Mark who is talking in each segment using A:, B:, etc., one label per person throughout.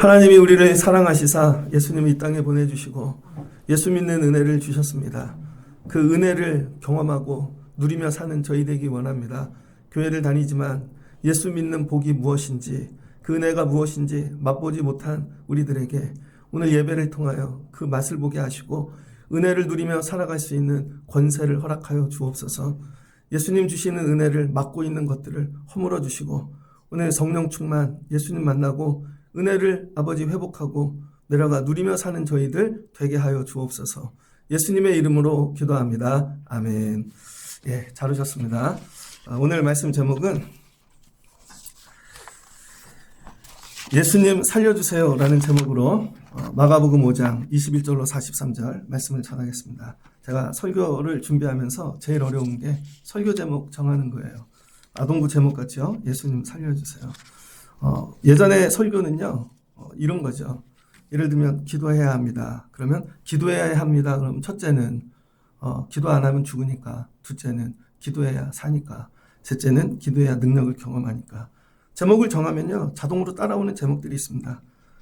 A: 하나님이 우리를 사랑하시사 예수님을 이 땅에 보내주시고 예수 믿는 은혜를 주셨습니다. 그 은혜를 경험하고 누리며 사는 저희 되기 원합니다. 교회를 다니지만 예수 믿는 복이 무엇인지, 그 은혜가 무엇인지 맛보지 못한 우리들에게 오늘 예배를 통하여 그 맛을 보게 하시고 은혜를 누리며 살아갈 수 있는 권세를 허락하여 주옵소서. 예수님 주시는 은혜를 맡고 있는 것들을 허물어 주시고 오늘 성령 충만, 예수님 만나고 은혜를 아버지 회복하고 내려가 누리며 사는 저희들 되게 하여 주옵소서. 예수님의 이름으로 기도합니다. 아멘. 예, 잘 오셨습니다. 오늘 말씀 제목은 예수님 살려주세요 라는 제목으로 마가복음 5장 21절로 43절 말씀을 전하겠습니다. 제가 설교를 준비하면서 제일 어려운 게 설교 제목 정하는 거예요. 아동부 제목 같죠? 예수님 살려주세요. 예전에 설교는요, 이런 거죠. 예를 들면 기도해야 합니다. 그러면 기도해야 합니다. 그럼 첫째는 기도 안 하면 죽으니까, 둘째는 기도해야 사니까, 셋째는 기도해야 능력을 경험하니까. 제목을 정하면요, 자동으로 따라오는 제목들이 있습니다.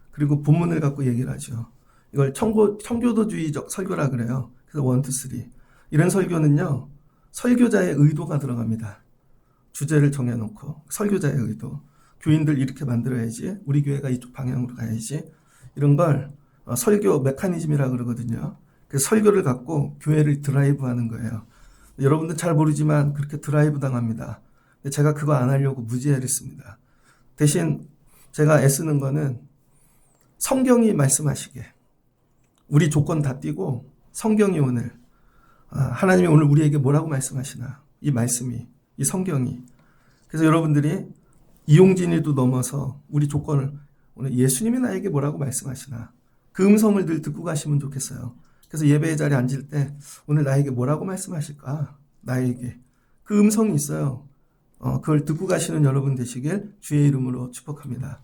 A: 그리고 본문을 갖고 얘기를 하죠. 이걸 청교도주의적 설교라 그래요. 그래서 1, 2, 3. 이런 설교는요, 설교자의 의도가 들어갑니다. 주제를 정해놓고 설교자의 의도. 교인들 이렇게 만들어야지, 우리 교회가 이쪽 방향으로 가야지, 이런 걸 설교 메커니즘이라 그러거든요. 그래서 설교를 갖고 교회를 드라이브하는 거예요. 여러분들 잘 모르지만 그렇게 드라이브 당합니다. 제가 그거 안 하려고 무지해를 씁니다. 대신 제가 애쓰는 거는 성경이 말씀하시게, 우리 조건 다 띄고 성경이 오늘 하나님이 오늘 우리에게 뭐라고 말씀하시나, 이 말씀이, 이 성경이. 그래서 여러분들이 이용진이도 넘어서 우리 조건을 오늘 예수님이 나에게 뭐라고 말씀하시나, 그 음성을 늘 듣고 가시면 좋겠어요. 그래서 예배의 자리에 앉을 때 오늘 나에게 뭐라고 말씀하실까, 나에게 그 음성이 있어요. 그걸 듣고 가시는 여러분 되시길 주의 이름으로 축복합니다.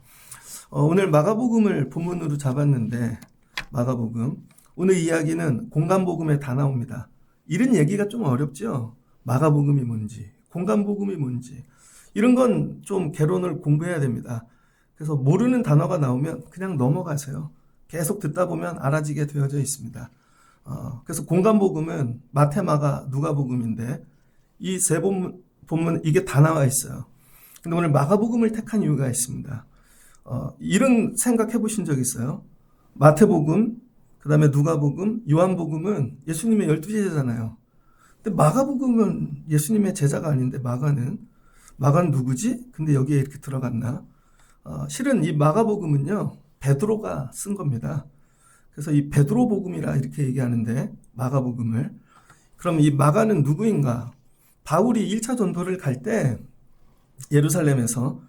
A: 오늘 마가복음을 본문으로 잡았는데, 마가복음 오늘 이야기는 공간복음에 다 나옵니다. 이런 얘기가 좀 어렵죠. 마가복음이 뭔지, 공간복음이 뭔지, 이런 건 좀 개론을 공부해야 됩니다. 그래서 모르는 단어가 나오면 그냥 넘어가세요. 계속 듣다 보면 알아지게 되어져 있습니다. 그래서 공간복음은 마태, 마가, 누가복음인데 이 세 본문 이게 다 나와 있어요. 근데 오늘 마가복음을 택한 이유가 있습니다. 이런 생각해 보신 적 있어요? 마태복음, 그 다음에 누가복음, 요한복음은 예수님의 12제자잖아요. 근데 마가복음은 예수님의 제자가 아닌데 마가는 누구지? 근데 여기에 이렇게 들어갔나? 실은 이 마가복음은요, 베드로가 쓴 겁니다. 그래서 이 베드로 복음이라 이렇게 얘기하는데, 마가복음을. 그럼 이 마가는 누구인가? 바울이 1차 전도를 갈 때 예루살렘에서,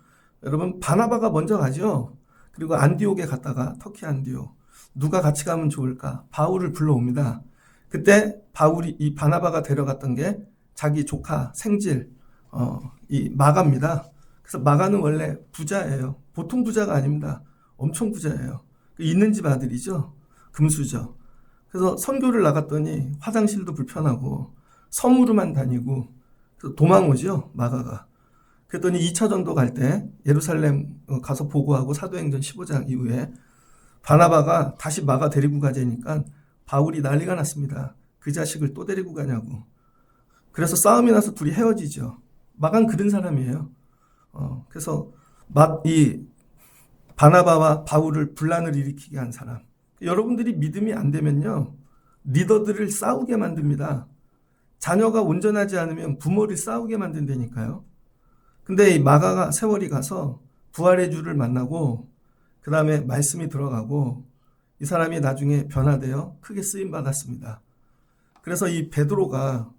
A: 여러분 바나바가 먼저 가죠. 그리고 안디옥에 갔다가 터키 안디옥. 누가 같이 가면 좋을까? 바울을 불러옵니다. 그때 바울이, 이 바나바가 데려갔던 게 자기 조카 생질, 이 마가입니다. 그래서 마가는 원래 부자예요. 보통 부자가 아닙니다. 엄청 부자예요. 있는 집 아들이죠. 금수저. 그래서 선교를 나갔더니 화장실도 불편하고 섬으로만 다니고 도망 오죠, 마가가. 그랬더니 2차 전도 갈 때 예루살렘 가서 보고하고 사도행전 15장 이후에 바나바가 다시 마가 데리고 가자니까 바울이 난리가 났습니다. 그 자식을 또 데리고 가냐고. 그래서 싸움이 나서 둘이 헤어지죠. 마가는 그런 사람이에요. 그래서 이 바나바와 바울을 분란을 일으키게 한 사람. 여러분들이 믿음이 안 되면요, 리더들을 싸우게 만듭니다. 자녀가 온전하지 않으면 부모를 싸우게 만든다니까요. 근데 이 마가가 세월이 가서 부활의 주를 만나고 그 다음에 말씀이 들어가고 이 사람이 나중에 변화되어 크게 쓰임 받았습니다. 그래서 이 베드로가,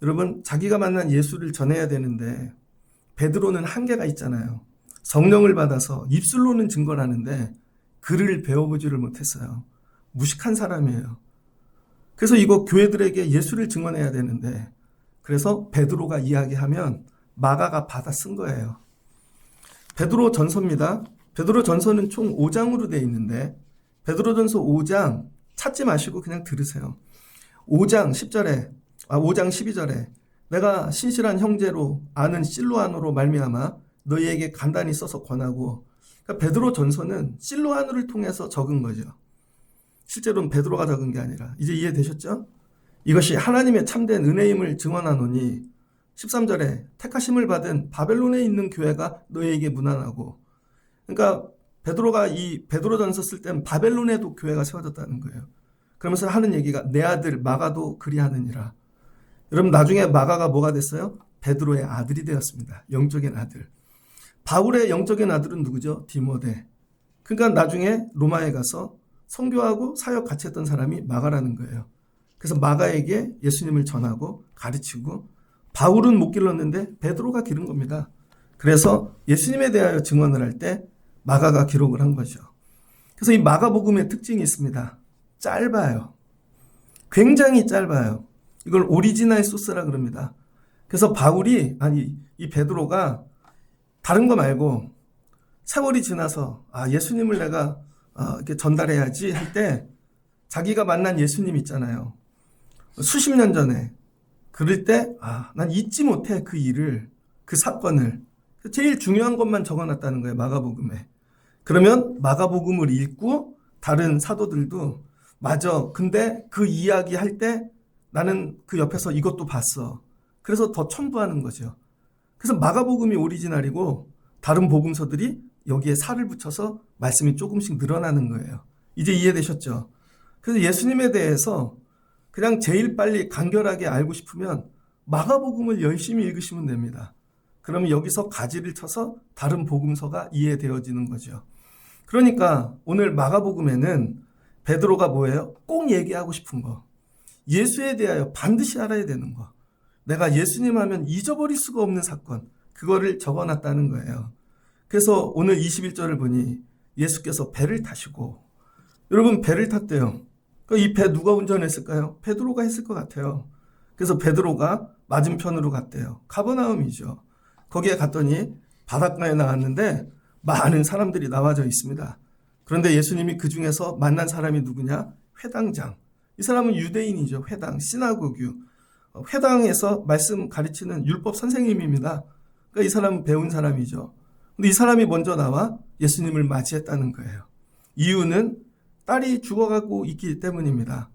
A: 여러분 자기가 만난 예수를 전해야 되는데 베드로는 한계가 있잖아요. 성령을 받아서 입술로는 증거를 하는데 글을 배워보지를 못했어요. 무식한 사람이에요. 그래서 이거 교회들에게 예수를 증언해야 되는데, 그래서 베드로가 이야기하면 마가가 받아 쓴 거예요. 베드로 전서입니다. 베드로 전서는 총 5장으로 되어 있는데 베드로 전서 5장 찾지 마시고 그냥 들으세요. 5장 12절에 내가 신실한 형제로 아는 실로아노로 말미암아 너희에게 간단히 써서 권하고, 그러니까 베드로 전서는 실로아누를 통해서 적은 거죠. 실제로는 베드로가 적은 게 아니라. 이제 이해되셨죠? 이것이 하나님의 참된 은혜임을 증언하노니 13절에 택하심을 받은 바벨론에 있는 교회가 너희에게 문안하고. 그러니까 베드로가 이 베드로전서 쓸 때는 바벨론에도 교회가 세워졌다는 거예요. 그러면서 하는 얘기가 내 아들 마가도 그리하느니라. 여러분 나중에 마가가 뭐가 됐어요? 베드로의 아들이 되었습니다. 영적인 아들. 바울의 영적인 아들은 누구죠? 디모데. 그러니까 나중에 로마에 가서 선교하고 사역 같이 했던 사람이 마가라는 거예요. 그래서 마가에게 예수님을 전하고 가르치고 바울은 못 길렀는데 베드로가 기른 겁니다. 그래서 예수님에 대하여 증언을 할 때 마가가 기록을 한 거죠. 그래서 이 마가복음의 특징이 있습니다. 짧아요. 굉장히 짧아요. 이걸 오리지널 소스라 그럽니다. 그래서 이 베드로가 다른 거 말고 세월이 지나서 예수님을 내가 이렇게 전달해야지 할 때 자기가 만난 예수님 있잖아요. 수십 년 전에 그럴 때 난 잊지 못해 그 일을, 그 사건을. 제일 중요한 것만 적어놨다는 거예요. 마가복음에. 그러면 마가복음을 읽고 다른 사도들도 맞아. 근데 그 이야기 할 때 나는 그 옆에서 이것도 봤어. 그래서 더 첨부하는 거죠. 그래서 마가복음이 오리지널이고 다른 복음서들이 여기에 살을 붙여서 말씀이 조금씩 늘어나는 거예요. 이제 이해되셨죠? 그래서 예수님에 대해서 그냥 제일 빨리 간결하게 알고 싶으면 마가복음을 열심히 읽으시면 됩니다. 그러면 여기서 가지를 쳐서 다른 복음서가 이해되어지는 거죠. 그러니까 오늘 마가복음에는 베드로가 뭐예요? 꼭 얘기하고 싶은 거. 예수에 대하여 반드시 알아야 되는 거. 내가 예수님 하면 잊어버릴 수가 없는 사건. 그거를 적어놨다는 거예요. 그래서 오늘 21절을 보니 예수께서 배를 타시고, 여러분 배를 탔대요. 이 배 누가 운전했을까요? 베드로가 했을 것 같아요. 그래서 베드로가 맞은편으로 갔대요. 가버나움이죠. 거기에 갔더니 바닷가에 나왔는데 많은 사람들이 나와져 있습니다. 그런데 예수님이 그 중에서 만난 사람이 누구냐? 회당장. 이 사람은 유대인이죠. 회당, 시나고규. 회당에서 말씀 가르치는 율법 선생님입니다. 그러니까 이 사람은 배운 사람이죠. 근데 이 사람이 먼저 나와 예수님을 맞이했다는 거예요. 이유는 딸이 죽어가고 있기 때문입니다.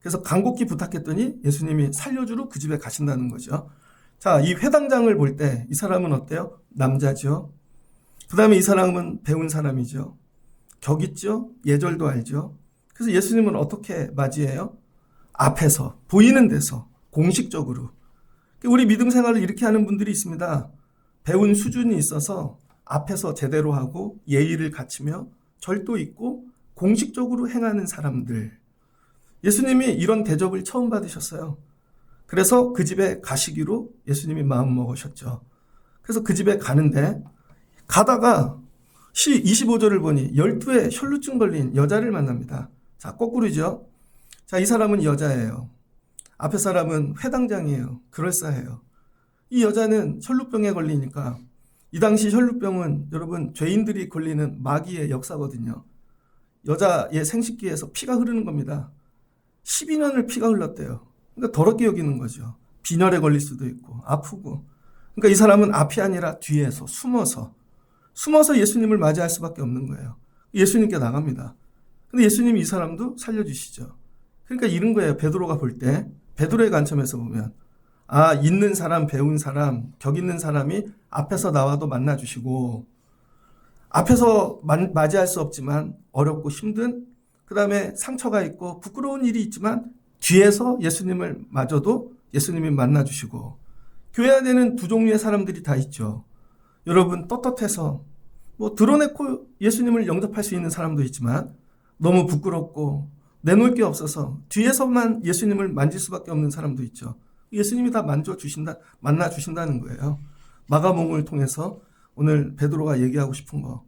A: 그래서 간곡히 부탁했더니 예수님이 살려주러 그 집에 가신다는 거죠. 자, 이 회당장을 볼 때 이 사람은 어때요? 남자죠. 그 다음에 이 사람은 배운 사람이죠. 격 있죠? 예절도 알죠. 그래서 예수님은 어떻게 맞이해요? 앞에서, 보이는 데서, 공식적으로. 우리 믿음 생활을 이렇게 하는 분들이 있습니다. 배운 수준이 있어서 앞에서 제대로 하고 예의를 갖추며 절도 있고 공식적으로 행하는 사람들. 예수님이 이런 대접을 처음 받으셨어요. 그래서 그 집에 가시기로 예수님이 마음 먹으셨죠. 그래서 그 집에 가는데 가다가 25절을 보니 12에 혈루증 걸린 여자를 만납니다. 자, 거꾸로죠. 자, 이 사람은 여자예요. 앞에 사람은 회당장이에요. 그럴싸해요. 이 여자는 혈루병에 걸리니까 이 당시 혈루병은 여러분 죄인들이 걸리는 마귀의 역사거든요. 여자의 생식기에서 피가 흐르는 겁니다. 12년을 피가 흘렀대요. 그러니까 더럽게 여기는 거죠. 빈혈에 걸릴 수도 있고 아프고. 그러니까 이 사람은 앞이 아니라 뒤에서 숨어서 예수님을 맞이할 수밖에 없는 거예요. 예수님께 나갑니다. 근데 예수님이 이 사람도 살려주시죠. 그러니까 이런 거예요. 베드로가 볼 때. 베드로의 관점에서 보면 있는 사람, 배운 사람, 격 있는 사람이 앞에서 나와도 만나주시고 앞에서 맞이할 수 없지만 어렵고 힘든 그 다음에 상처가 있고 부끄러운 일이 있지만 뒤에서 예수님을 마저도 예수님이 만나주시고 교회 안에는 두 종류의 사람들이 다 있죠. 여러분 떳떳해서 드러내고 예수님을 영접할 수 있는 사람도 있지만 너무 부끄럽고 내놓을 게 없어서 뒤에서만 예수님을 만질 수밖에 없는 사람도 있죠. 예수님이 다 만나주신다는 거예요. 마가복음을 통해서 오늘 베드로가 얘기하고 싶은 거.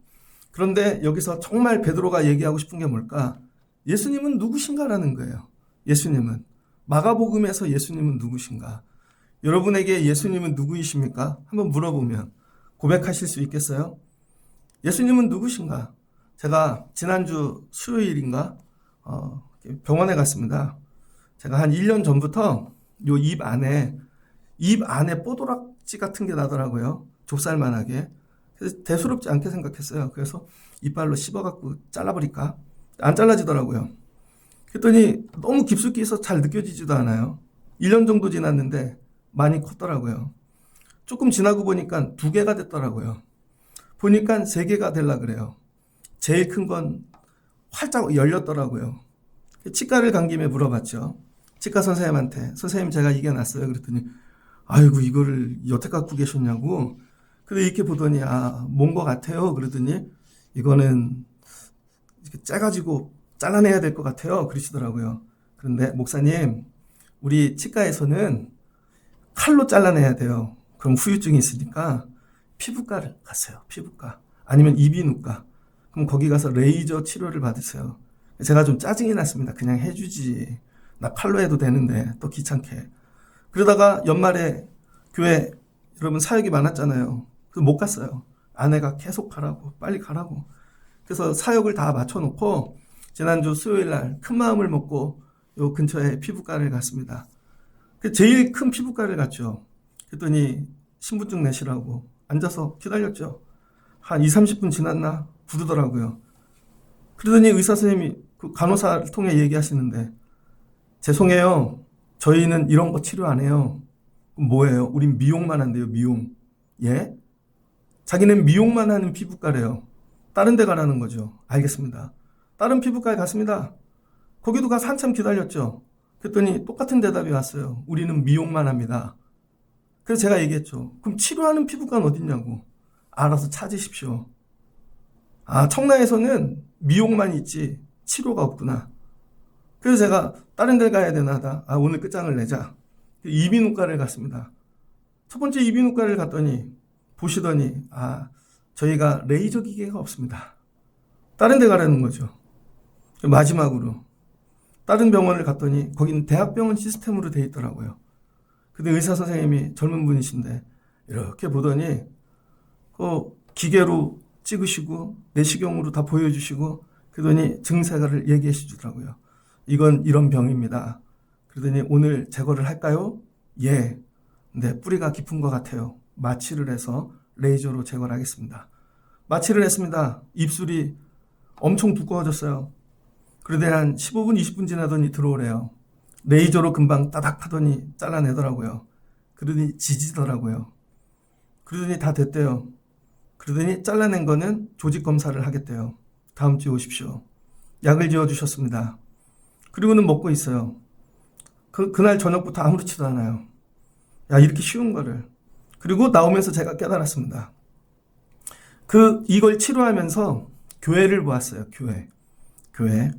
A: 그런데 여기서 정말 베드로가 얘기하고 싶은 게 뭘까? 예수님은 누구신가라는 거예요. 예수님은. 마가복음에서 예수님은 누구신가? 여러분에게 예수님은 누구이십니까? 한번 물어보면 고백하실 수 있겠어요? 예수님은 누구신가? 제가 지난주 수요일인가 병원에 갔습니다. 제가 한 1년 전부터 요 입 안에 뽀도락지 같은 게 나더라고요. 좁쌀만하게. 그래서 대수롭지 않게 생각했어요. 그래서 이빨로 씹어갖고 잘라버릴까? 안 잘라지더라고요. 그랬더니 너무 깊숙이 있어서 잘 느껴지지도 않아요. 1년 정도 지났는데 많이 컸더라고요. 조금 지나고 보니까 2개가 됐더라고요. 보니까 3개가 되려 그래요. 제일 큰 건 활짝 열렸더라고요. 치과를 간 김에 물어봤죠. 치과 선생님한테, 선생님 제가 이겨놨어요. 그랬더니 아이고 이거를 여태 갖고 계셨냐고. 근데 이렇게 보더니 뭔 것 같아요. 그러더니 이거는 이렇게 째가지고 잘라내야 될 것 같아요. 그러시더라고요. 그런데 목사님, 우리 치과에서는 칼로 잘라내야 돼요. 그럼 후유증이 있으니까 피부과를 가세요. 피부과. 아니면 이비인후과. 그럼 거기 가서 레이저 치료를 받으세요. 제가 좀 짜증이 났습니다. 그냥 해주지. 나 칼로 해도 되는데 또 귀찮게. 그러다가 연말에 교회 여러분 사역이 많았잖아요. 그래서 못 갔어요. 아내가 계속 가라고, 빨리 가라고. 그래서 사역을 다 맞춰놓고 지난주 수요일 날 큰 마음을 먹고 요 근처에 피부과를 갔습니다. 제일 큰 피부과를 갔죠. 그랬더니 신분증 내시라고 앉아서 기다렸죠. 한 20-30분 지났나 부르더라고요. 그러더니 의사 선생님이 그 간호사를 통해 얘기하시는데 죄송해요. 저희는 이런 거 치료 안 해요. 그럼 뭐예요? 우린 미용만 한대요. 미용. 예? 자기는 미용만 하는 피부과래요. 다른 데 가라는 거죠. 알겠습니다. 다른 피부과에 갔습니다. 거기도 가서 한참 기다렸죠. 그랬더니 똑같은 대답이 왔어요. 우리는 미용만 합니다. 그래서 제가 얘기했죠. 그럼 치료하는 피부과는 어딨냐고. 알아서 찾으십시오. 청라에서는 미용만 있지 치료가 없구나. 그래서 제가 다른 데 가야 되나 하다. 오늘 끝장을 내자. 이비인후과를 갔습니다. 첫 번째 이비인후과를 갔더니 보시더니 저희가 레이저 기계가 없습니다. 다른 데 가라는 거죠. 마지막으로 다른 병원을 갔더니 거기는 대학병원 시스템으로 돼 있더라고요. 근데 의사 선생님이 젊은 분이신데 이렇게 보더니 그 기계로 찍으시고 내시경으로 다 보여주시고 그러더니 증세가를 얘기해 주더라고요. 이건 이런 병입니다. 그러더니 오늘 제거를 할까요? 예. 근데 뿌리가 깊은 것 같아요. 마취를 해서 레이저로 제거를 하겠습니다. 마취를 했습니다. 입술이 엄청 두꺼워졌어요. 그러더니 한 15분, 20분 지나더니 들어오래요. 레이저로 금방 따닥 하더니 잘라내더라고요. 그러더니 지지더라고요. 그러더니 다 됐대요. 그러더니 잘라낸 거는 조직 검사를 하겠대요. 다음 주에 오십시오. 약을 지어주셨습니다. 그리고는 먹고 있어요. 그날 저녁부터 아무렇지도 않아요. 이렇게 쉬운 거를. 그리고 나오면서 제가 깨달았습니다. 이걸 치료하면서 교회를 보았어요. 교회.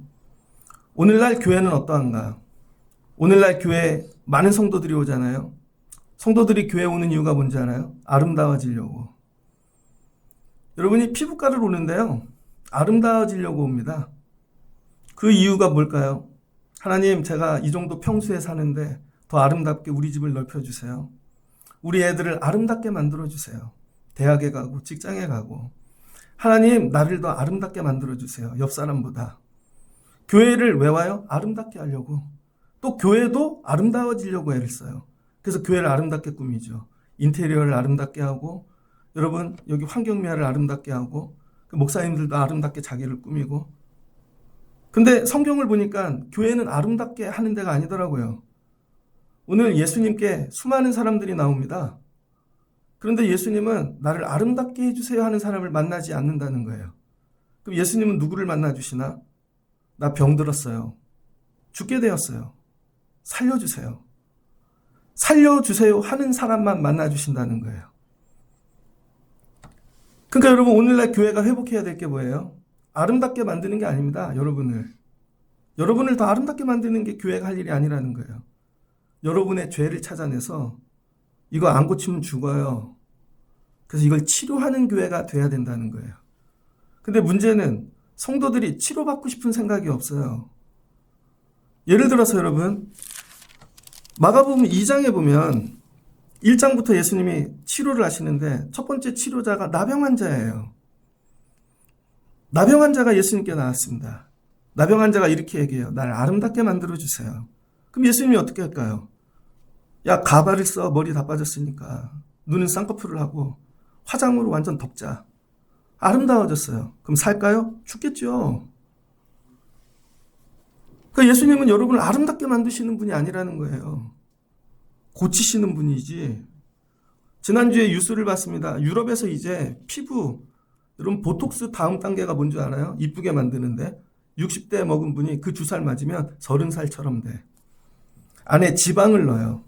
A: 오늘날 교회는 어떠한가? 오늘날 교회에 많은 성도들이 오잖아요. 성도들이 교회에 오는 이유가 뭔지 알아요? 아름다워지려고. 여러분이 피부과를 오는데요. 아름다워지려고 옵니다. 그 이유가 뭘까요? 하나님, 제가 이 정도 평수에 사는데 더 아름답게 우리 집을 넓혀주세요. 우리 애들을 아름답게 만들어주세요. 대학에 가고 직장에 가고. 하나님, 나를 더 아름답게 만들어주세요. 옆 사람보다. 교회를 왜 와요? 아름답게 하려고. 또 교회도 아름다워지려고 애를 써요. 그래서 교회를 아름답게 꾸미죠. 인테리어를 아름답게 하고, 여러분 여기 환경미화를 아름답게 하고, 목사님들도 아름답게 자기를 꾸미고. 근데 성경을 보니까 교회는 아름답게 하는 데가 아니더라고요. 오늘 예수님께 수많은 사람들이 나옵니다. 그런데 예수님은 나를 아름답게 해주세요 하는 사람을 만나지 않는다는 거예요. 그럼 예수님은 누구를 만나주시나? 나 병들었어요. 죽게 되었어요. 살려주세요. 살려주세요 하는 사람만 만나주신다는 거예요. 그러니까 여러분, 오늘날 교회가 회복해야 될 게 뭐예요? 아름답게 만드는 게 아닙니다. 여러분을 더 아름답게 만드는 게 교회가 할 일이 아니라는 거예요. 여러분의 죄를 찾아내서 이거 안 고치면 죽어요. 그래서 이걸 치료하는 교회가 돼야 된다는 거예요. 근데 문제는 성도들이 치료받고 싶은 생각이 없어요. 예를 들어서 여러분, 마가복음 2장에 보면 1장부터 예수님이 치료를 하시는데 첫 번째 치료자가 나병 환자예요. 나병 환자가 예수님께 나왔습니다. 나병 환자가 이렇게 얘기해요. 나를 아름답게 만들어주세요. 그럼 예수님이 어떻게 할까요? 가발을 써. 머리 다 빠졌으니까. 눈은 쌍꺼풀을 하고 화장으로 완전 덮자. 아름다워졌어요. 그럼 살까요? 죽겠죠. 그러니까 예수님은 여러분을 아름답게 만드시는 분이 아니라는 거예요. 고치시는 분이지. 지난주에 뉴스를 봤습니다. 유럽에서 이제 피부, 여러분 보톡스 다음 단계가 뭔지 알아요? 이쁘게 만드는데 60대 먹은 분이 그 주사를 맞으면 30살처럼 돼. 안에 지방을 넣어요.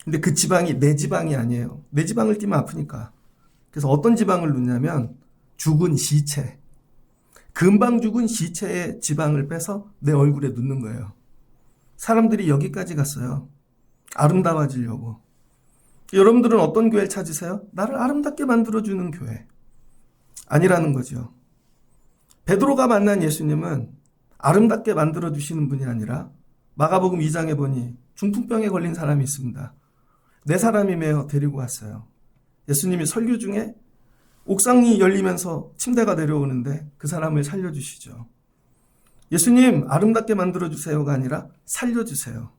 A: 근데 그 지방이 내 지방이 아니에요. 내 지방을 띄면 아프니까. 그래서 어떤 지방을 넣냐면 죽은 시체. 금방 죽은 시체의 지방을 빼서 내 얼굴에 넣는 거예요. 사람들이 여기까지 갔어요. 아름다워지려고. 여러분들은 어떤 교회를 찾으세요? 나를 아름답게 만들어주는 교회. 아니라는 거죠. 베드로가 만난 예수님은 아름답게 만들어주시는 분이 아니라 마가복음 2장에 보니 중풍병에 걸린 사람이 있습니다. 네 사람이며 데리고 왔어요. 예수님이 설교 중에 옥상이 열리면서 침대가 내려오는데 그 사람을 살려주시죠. 예수님 아름답게 만들어주세요가 아니라 살려주세요.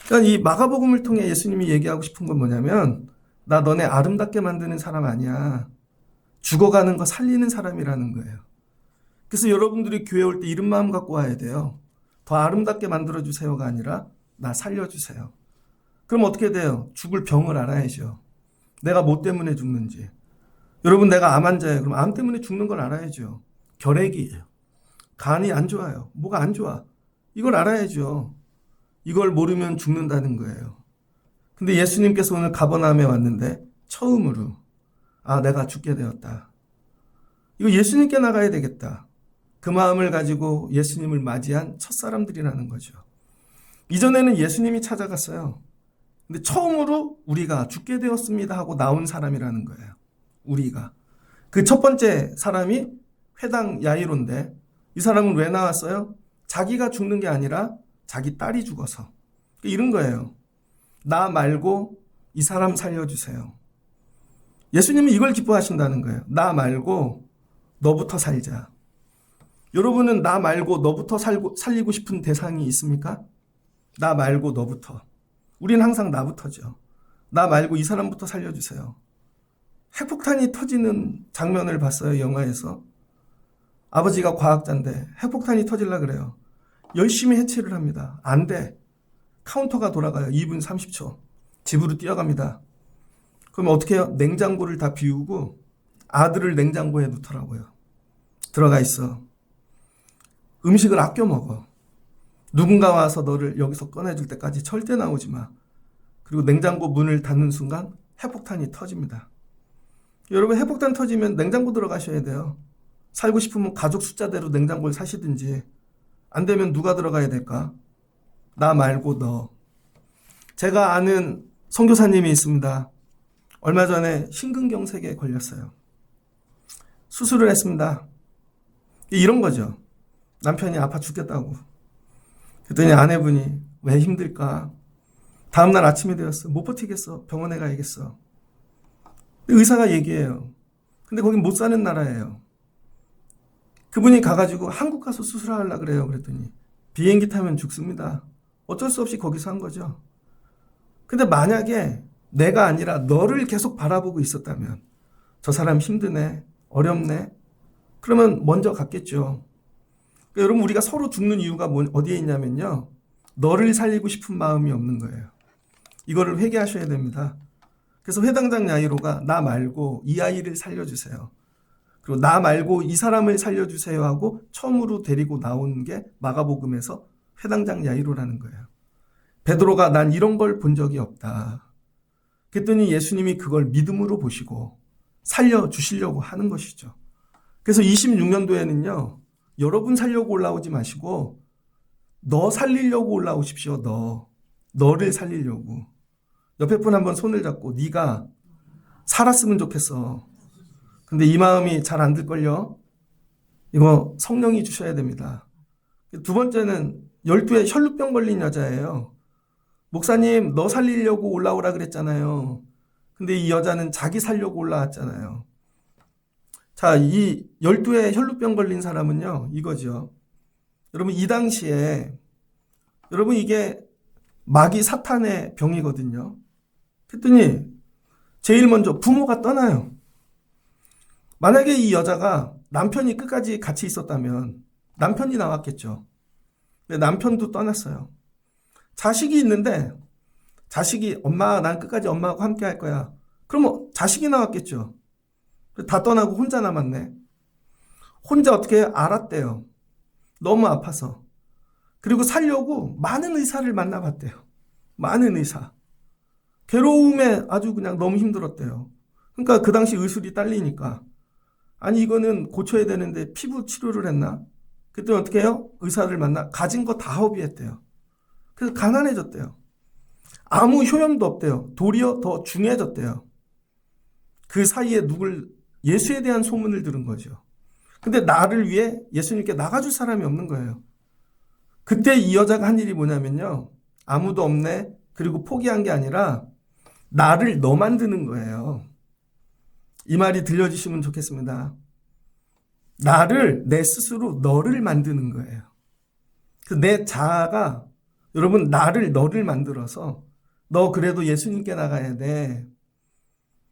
A: 그러니까 이 마가복음을 통해 예수님이 얘기하고 싶은 건 뭐냐면 나 너네 아름답게 만드는 사람 아니야. 죽어가는 거 살리는 사람이라는 거예요. 그래서 여러분들이 교회 올 때 이런 마음 갖고 와야 돼요. 더 아름답게 만들어주세요가 아니라 나 살려주세요. 그럼 어떻게 돼요? 죽을 병을 알아야죠. 내가 뭐 때문에 죽는지. 여러분 내가 암 환자예요. 그럼 암 때문에 죽는 걸 알아야죠. 결핵이에요. 간이 안 좋아요. 뭐가 안 좋아. 이걸 알아야죠. 이걸 모르면 죽는다는 거예요. 근데 예수님께서 오늘 가버나움에 왔는데 처음으로 내가 죽게 되었다. 이거 예수님께 나가야 되겠다. 그 마음을 가지고 예수님을 맞이한 첫사람들이라는 거죠. 이전에는 예수님이 찾아갔어요. 근데 처음으로 우리가 죽게 되었습니다 하고 나온 사람이라는 거예요. 우리가. 그 첫 번째 사람이 회당 야이로인데 이 사람은 왜 나왔어요? 자기가 죽는 게 아니라 자기 딸이 죽어서. 이런 거예요. 나 말고 이 사람 살려주세요. 예수님은 이걸 기뻐하신다는 거예요. 나 말고 너부터 살자. 여러분은 나 말고 너부터 살리고 싶은 대상이 있습니까? 나 말고 너부터. 우린 항상 나부터죠. 나 말고 이 사람부터 살려주세요. 핵폭탄이 터지는 장면을 봤어요, 영화에서. 아버지가 과학자인데 핵폭탄이 터질라 그래요. 열심히 해체를 합니다. 안 돼. 카운터가 돌아가요. 2분 30초. 집으로 뛰어갑니다. 그럼 어떻게 해요? 냉장고를 다 비우고 아들을 냉장고에 넣더라고요. 들어가 있어. 음식을 아껴 먹어. 누군가 와서 너를 여기서 꺼내줄 때까지 절대 나오지 마. 그리고 냉장고 문을 닫는 순간 핵폭탄이 터집니다. 여러분 핵폭탄 터지면 냉장고 들어가셔야 돼요. 살고 싶으면 가족 숫자대로 냉장고를 사시든지 안 되면 누가 들어가야 될까? 나 말고 너. 제가 아는 선교사님이 있습니다. 얼마 전에 심근경색에 걸렸어요. 수술을 했습니다. 이런 거죠. 남편이 아파 죽겠다고. 그랬더니 아내분이 왜 힘들까? 다음날 아침이 되었어. 못 버티겠어. 병원에 가야겠어. 의사가 얘기해요. 근데 거긴 못 사는 나라예요. 그분이 가가지고 한국 가서 수술하려고 그래요. 그랬더니 비행기 타면 죽습니다. 어쩔 수 없이 거기서 한 거죠. 근데 만약에 내가 아니라 너를 계속 바라보고 있었다면 저 사람 힘드네, 어렵네. 그러면 먼저 갔겠죠. 그러니까 여러분 우리가 서로 죽는 이유가 어디에 있냐면요. 너를 살리고 싶은 마음이 없는 거예요. 이거를 회개하셔야 됩니다. 그래서 회당장 야이로가 나 말고 이 아이를 살려주세요. 그리고 나 말고 이 사람을 살려주세요 하고 처음으로 데리고 나온 게 마가복음에서 회당장 야이로라는 거예요. 베드로가 난 이런 걸 본 적이 없다. 그랬더니 예수님이 그걸 믿음으로 보시고 살려주시려고 하는 것이죠. 그래서 26년도에는요. 여러분 살려고 올라오지 마시고 너 살리려고 올라오십시오. 너를 살리려고. 옆에 분 한번 손을 잡고 네가 살았으면 좋겠어. 근데 이 마음이 잘 안 들걸요. 이거 성령이 주셔야 됩니다. 두 번째는 12에 혈루병 걸린 여자예요. 목사님 너 살리려고 올라오라 그랬잖아요. 근데 이 여자는 자기 살려고 올라왔잖아요. 자, 이 12에 혈루병 걸린 사람은요. 이거죠. 여러분 이 당시에 여러분 이게 마귀 사탄의 병이거든요. 그랬더니 제일 먼저 부모가 떠나요. 만약에 이 여자가 남편이 끝까지 같이 있었다면 남편이 나왔겠죠. 근데 남편도 떠났어요. 자식이 있는데 자식이 엄마 난 끝까지 엄마하고 함께 할 거야. 그러면 자식이 나왔겠죠. 다 떠나고 혼자 남았네. 혼자 어떻게 알았대요. 너무 아파서. 그리고 살려고 많은 의사를 만나봤대요. 많은 의사. 괴로움에 아주 그냥 너무 힘들었대요. 그러니까 그 당시 의술이 딸리니까 아니 이거는 고쳐야 되는데 피부 치료를 했나? 그때 어떻게 해요? 의사를 만나 가진 거 다 허비했대요. 그래서 가난해졌대요. 아무 효험도 없대요. 도리어 더 중해졌대요. 그 사이에 예수에 대한 소문을 들은 거죠. 근데 나를 위해 예수님께 나가줄 사람이 없는 거예요. 그때 이 여자가 한 일이 뭐냐면요. 아무도 없네. 그리고 포기한 게 아니라 나를 너 만드는 거예요. 이 말이 들려주시면 좋겠습니다. 내 스스로 너를 만드는 거예요. 내 자아가 여러분 너를 만들어서 너 그래도 예수님께 나가야 돼.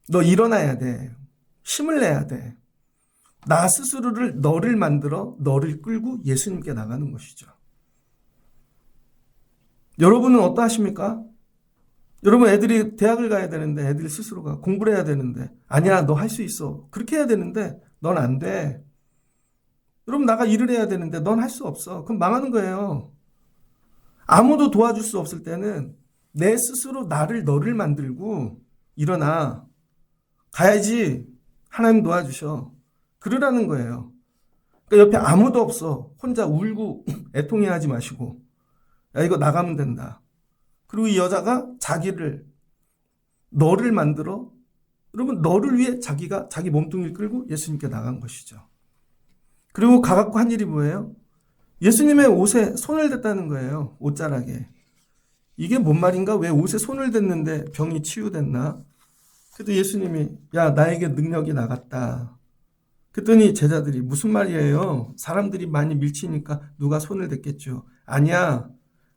A: 너 일어나야 돼. 힘을 내야 돼. 나 스스로를 너를 만들어 너를 끌고 예수님께 나가는 것이죠. 여러분은 어떠하십니까? 여러분 애들이 대학을 가야 되는데 애들 스스로가 공부를 해야 되는데 아니야 너 할 수 있어. 그렇게 해야 되는데 넌 안 돼. 여러분 나가 일을 해야 되는데 넌 할 수 없어. 그럼 망하는 거예요. 아무도 도와줄 수 없을 때는 내 스스로 너를 만들고 일어나. 가야지. 하나님 도와주셔. 그러라는 거예요. 그러니까 옆에 아무도 없어. 혼자 울고 애통해하지 마시고 야 이거 나가면 된다. 그리고 이 여자가 너를 만들어 여러분 너를 위해 자기가 자기 몸뚱이를 끌고 예수님께 나간 것이죠. 그리고 가갖고 한 일이 뭐예요? 예수님의 옷에 손을 댔다는 거예요. 옷자락에. 이게 뭔 말인가? 왜 옷에 손을 댔는데 병이 치유됐나? 그래도 예수님이 야 나에게 능력이 나갔다. 그랬더니 제자들이 무슨 말이에요? 사람들이 많이 밀치니까 누가 손을 댔겠죠. 아니야.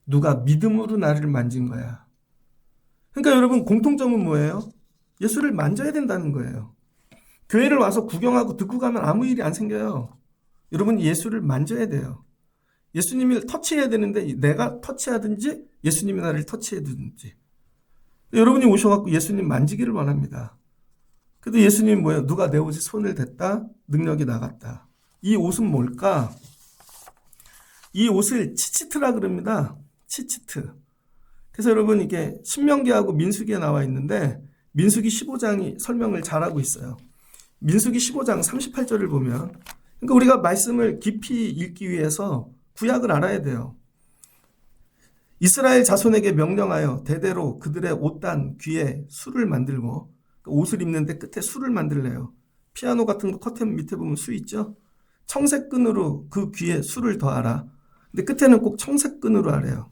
A: 누가 믿음으로 나를 만진 거야. 그러니까 여러분 공통점은 뭐예요? 예수를 만져야 된다는 거예요. 교회를 와서 구경하고 듣고 가면 아무 일이 안 생겨요. 여러분 예수를 만져야 돼요. 예수님을 터치해야 되는데 내가 터치하든지 예수님이 나를 터치해든지. 여러분이 오셔갖고 예수님 만지기를 원합니다. 그래도 예수님 뭐예요? 누가 내 옷에 손을 댔다? 능력이 나갔다. 이 옷은 뭘까? 이 옷을 치치트라 그럽니다. 치치트. 그래서 여러분 이게 신명기하고 민수기에 나와 있는데 민수기 15장이 설명을 잘하고 있어요. 민수기 15장 38절을 보면 그러니까 우리가 말씀을 깊이 읽기 위해서 구약을 알아야 돼요. 이스라엘 자손에게 명령하여 대대로 그들의 옷단 귀에 술을 만들고 옷을 입는데 끝에 술을 만들래요. 피아노 같은 거 커튼 밑에 보면 수 있죠? 청색끈으로 그 귀에 술을 더하라. 근데 끝에는 꼭 청색끈으로 하래요.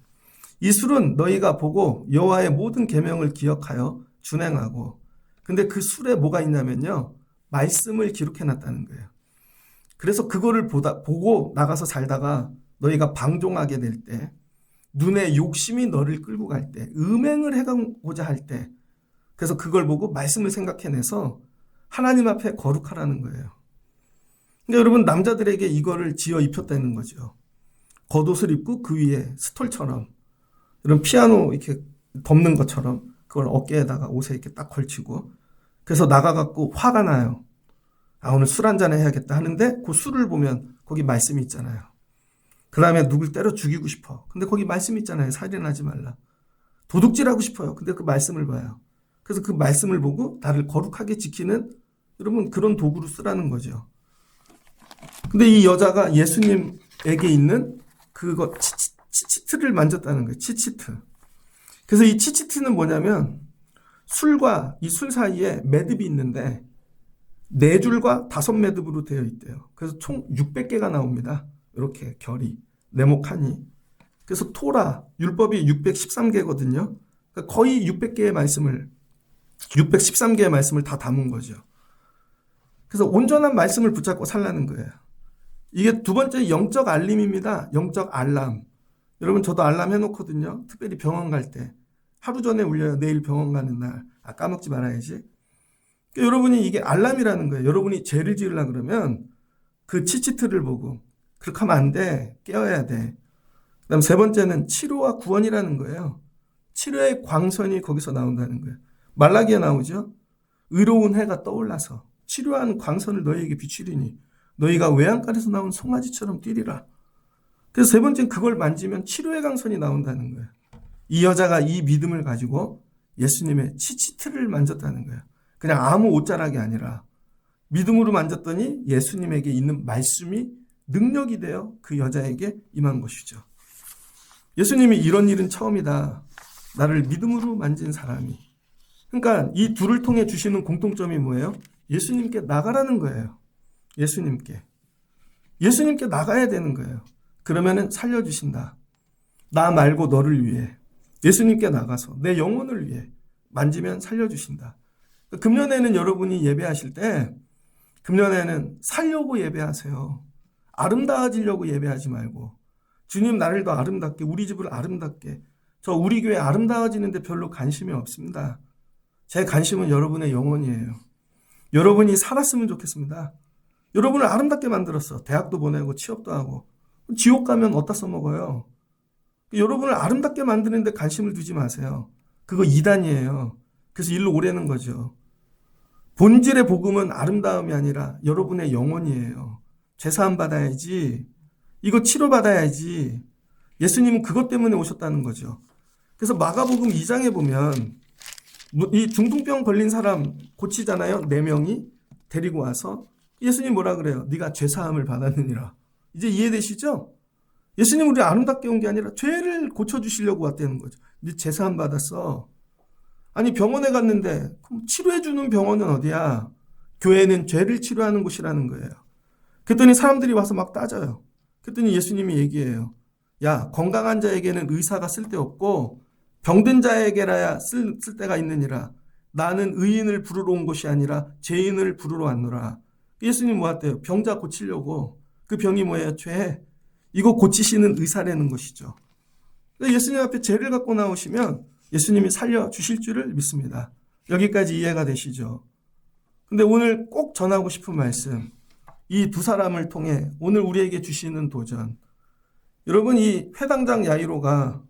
A: 이 술은 너희가 보고 여호와의 모든 계명을 기억하여 준행하고 근데 그 술에 뭐가 있냐면요. 말씀을 기록해놨다는 거예요. 그래서 그거를 보고 나가서 살다가 너희가 방종하게 될 때 눈에 욕심이 너를 끌고 갈 때 음행을 해가고자 할 때 그래서 그걸 보고 말씀을 생각해내서 하나님 앞에 거룩하라는 거예요. 그러니까 여러분 남자들에게 이거를 지어 입혔다는 거죠. 겉옷을 입고 그 위에 스톨처럼 이런 피아노 이렇게 덮는 것처럼 그걸 어깨에다가 옷에 이렇게 딱 걸치고 그래서 나가갖고 화가 나요. 아 오늘 술 한잔 해야겠다 하는데 그 술을 보면 거기 말씀이 있잖아요. 그 다음에 누굴 때려 죽이고 싶어. 근데 거기 말씀이 있잖아요. 살인하지 말라. 도둑질하고 싶어요. 근데 그 말씀을 봐요. 그래서 그 말씀을 보고 나를 거룩하게 지키는 여러분 그런 도구로 쓰라는 거죠. 근데 이 여자가 예수님에게 있는 그거 치치트를 만졌다는 거예요. 치치트. 그래서 이 치치트는 뭐냐면 술과 이 술 사이에 매듭이 있는데 4줄과 5매듭으로 되어 있대요. 그래서 총 600개가 나옵니다. 이렇게 결이 네모칸이. 그래서 토라 율법이 613개거든요. 그러니까 거의 613개의 말씀을 다 담은 거죠. 그래서 온전한 말씀을 붙잡고 살라는 거예요. 이게 두 번째 영적 알림입니다. 영적 알람. 여러분 저도 알람 해놓거든요. 특별히 병원 갈 때. 하루 전에 울려요. 내일 병원 가는 날. 아 까먹지 말아야지. 그러니까 여러분이 이게 알람이라는 거예요. 여러분이 죄를 지으려고 그러면 그 치치트를 보고 그렇게 하면 안 돼. 깨어야 돼. 그다음 세 번째는 치료와 구원이라는 거예요. 치료의 광선이 거기서 나온다는 거예요. 말라기에 나오죠. 의로운 해가 떠올라서 치료하는 광선을 너희에게 비추리니 너희가 외양간에서 나온 송아지처럼 뛰리라. 그래서 세 번째는 그걸 만지면 치료의 광선이 나온다는 거예요. 이 여자가 이 믿음을 가지고 예수님의 치치트를 만졌다는 거예요. 그냥 아무 옷자락이 아니라 믿음으로 만졌더니 예수님에게 있는 말씀이 능력이 되어 그 여자에게 임한 것이죠. 예수님이 이런 일은 처음이다. 나를 믿음으로 만진 사람이. 그러니까 이 둘을 통해 주시는 공통점이 뭐예요? 예수님께 나가라는 거예요. 예수님께 나가야 되는 거예요. 그러면은 살려주신다. 나 말고 너를 위해 예수님께 나가서 내 영혼을 위해 만지면 살려주신다. 금년에는 여러분이 예배하실 때 금년에는 살려고 예배하세요. 아름다워지려고 예배하지 말고 주님 나를 더 아름답게 우리 집을 아름답게 저 우리 교회 아름다워지는데 별로 관심이 없습니다. 제 관심은 여러분의 영혼이에요. 여러분이 살았으면 좋겠습니다. 여러분을 아름답게 만들었어. 대학도 보내고 취업도 하고 지옥 가면 어디다 써먹어요. 여러분을 아름답게 만드는데 관심을 두지 마세요. 그거 이단이에요. 그래서 일로 오래는 거죠. 본질의 복음은 아름다움이 아니라 여러분의 영혼이에요. 죄사함 받아야지. 이거 치료받아야지. 예수님은 그것 때문에 오셨다는 거죠. 그래서 마가복음 2장에 보면 이 중풍병 걸린 사람 고치잖아요. 4명이 데리고 와서 예수님 뭐라 그래요? 네가 죄사함을 받았느니라. 이제 이해되시죠? 예수님 우리 아름답게 온 게 아니라 죄를 고쳐주시려고 왔다는 거죠. 네 죄사함 받았어. 아니 병원에 갔는데 그럼 치료해주는 병원은 어디야? 교회는 죄를 치료하는 곳이라는 거예요. 그랬더니 사람들이 와서 막 따져요. 그랬더니 예수님이 얘기해요. 야 건강한 자에게는 의사가 쓸데없고 병든 자에게라야 쓸 때가 있느니라. 나는 의인을 부르러 온 것이 아니라 죄인을 부르러 왔노라. 예수님 뭐 했대요? 병자 고치려고. 그 병이 뭐예요? 죄. 이거 고치시는 의사라는 것이죠. 예수님 앞에 죄를 갖고 나오시면 예수님이 살려주실 줄을 믿습니다. 여기까지 이해가 되시죠? 근데 오늘 꼭 전하고 싶은 말씀, 이 두 사람을 통해 오늘 우리에게 주시는 도전. 여러분 이 회당장 야이로가